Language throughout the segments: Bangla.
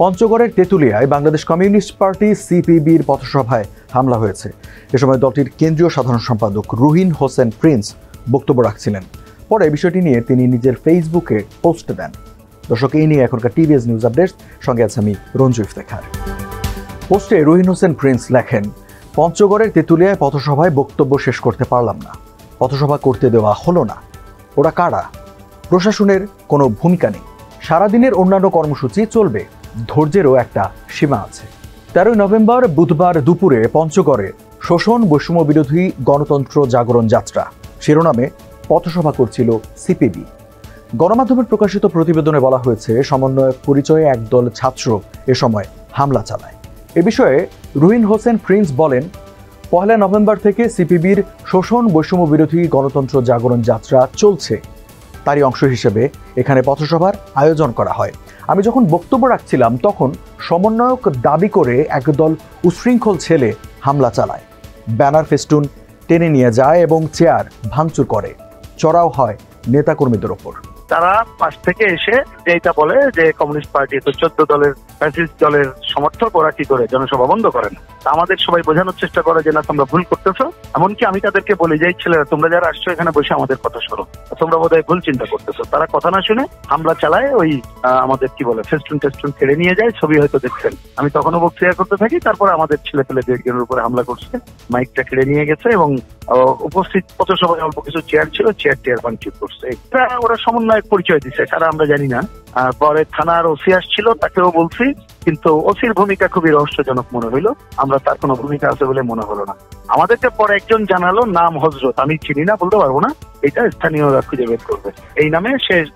পঞ্চগড়ের তেঁতুলিয়ায় বাংলাদেশ কমিউনিস্ট পার্টি সিপিবির পথসভায় হামলা হয়েছে। এ সময় দলটির কেন্দ্রীয় সাধারণ সম্পাদক রুহিন হোসেন প্রিন্স বক্তব্য রাখছিলেন। পরে বিষয়টি নিয়ে তিনি নিজের ফেসবুকে পোস্ট দেন। দর্শক, এই নিয়ে এখনকার টিভিএস নিউজ আপডেট, সঙ্গে আছে আমি রঞ্জু ইফতেখার। পোস্টে রুহিন হোসেন প্রিন্স লেখেন, পঞ্চগড়ের তেঁতুলিয়ায় পথসভায় বক্তব্য শেষ করতে পারলাম না, পথসভা করতে দেওয়া হলো না। ওরা কারা? প্রশাসনের কোনো ভূমিকা নেই। সারাদিনের অন্যান্য কর্মসূচি চলবে, ধৈর্যেরও একটা সীমা আছে। 13 নভেম্বর বুধবার দুপুরে পঞ্চগড়ে শোষণ বৈষম্য বিরোধী গণতন্ত্র জাগরণ যাত্রা শিরোনামে পথসভা করছিল সিপিবি। গণমাধ্যমের প্রকাশিত প্রতিবেদনে বলা হয়েছে, সমন্বয়ক পরিচয়ে একদল ছাত্র এ সময় হামলা চালায়। এ বিষয়ে রুহিন হোসেন প্রিন্স বলেন, 1 নভেম্বর থেকে সিপিবির শোষণ বৈষম্য বিরোধী গণতন্ত্র জাগরণ যাত্রা চলছে। তারই অংশ হিসেবে এখানে পথসভার আয়োজন করা হয়। আমি যখন বক্তব্য রাখছিলাম তখন সমন্বয়ক দাবি করে একদল উশৃঙ্খল ছেলে হামলা চালায়, ব্যানার ফেস্টুন টেনে নিয়ে যায় এবং চেয়ার ভাঙচুর করে, চড়াও হয় নেতাকর্মীদের ওপর। তারা পাশ থেকে এসে এইটা বলে যে কমিউনিস্ট পার্টি তো 14 দলের ফ্যাসিস্ট দলের সমর্থক, ওরা কি করে জনসভা বন্ধ করে না। আমাদের সবাই বোঝানোর চেষ্টা করে যে না, তোমরা ভুল করতেছো। এমনকি আমি তাদেরকে বলি যে ছেলেরা, তোমরা যারা আসছো এখানে বসে আমাদের কথা শোনো, তোমরা বোধহয় ভুল চিন্তা করতেছো। তারা কথা না শুনে হামলা চালায়, ওই আমাদের কি বলে ফেস্টুন টেস্টুন কেড়ে নিয়ে যায়। ছবি হয়তো দেখছেন, আমি তখনও বক্তৃতা করতে থাকি। তারপরে আমাদের ছেলে পেলে 1.5 জনের উপরে হামলা করছে, মাইকটা কেড়ে নিয়ে গেছে এবং উপস্থিত পথসভায় অল্প কিছু চেয়ার ছিল, চেয়ার ভাঙচুর করছে। এটা ওরা সমন্বয়ক পরিচয় দিচ্ছে, সারা আমরা জানি না। পরে থানার ওসি আসছিল, তাকেও বলছি, কিন্তু ওসির ভূমিকা খুবই রহস্যজনক মনে হইলো। আমরা তার কোনো ভূমিকা আছে বলে মনে হলো না। আমাদেরকে পরে একজন জানালো, নাম হজরত, আমি চিনি না, বলতে পারবো না, এটা স্থানীয়রা খুঁজে বের করবে। এই নামে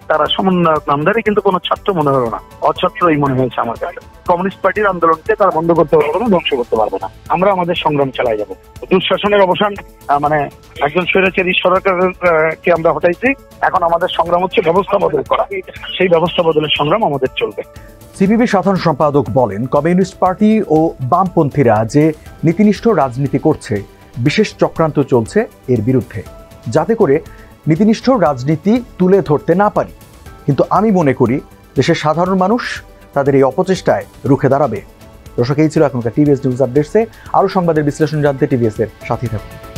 তারা সমন্বয়ক নামধারী, কিন্তু কোনো ছাত্র মনে হলো না, অছাত্রই মনে হয়েছে আমার কাছে। কমিউনিস্ট পার্টির আন্দোলনকে তারা বন্ধ করতে পারবে না, ধ্বংস করতে পারবে না। আমরা আমাদের সংগ্রাম চালাই যাবো। দুঃশাসনের অবসান, মানে একজন স্বৈরাচারী সরকারকে আমরা হটাইছি। এখন আমাদের সংগ্রাম হচ্ছে ব্যবস্থা বদল করা। সেই ব্যবস্থা বদলের সংগ্রাম আমাদের চলবে। সিপিবি সাধারণ সম্পাদক বলেন, কমিউনিস্ট পার্টি ও বামপন্থীরা যে নীতিনিষ্ঠ রাজনীতি করছে, বিশেষ চক্রান্ত চলছে এর বিরুদ্ধে, যাতে করে নীতিনিষ্ঠ রাজনীতি তুলে ধরতে না পারি। কিন্তু আমি মনে করি দেশের সাধারণ মানুষ তাদের এই অপচেষ্টায় রুখে দাঁড়াবে। দর্শক, এই ছিল এখনকার টিভিএস নিউজ আপডেটসে। আরও সংবাদের বিশ্লেষণ জানতে টিভিএস এর সাথে থাকুন।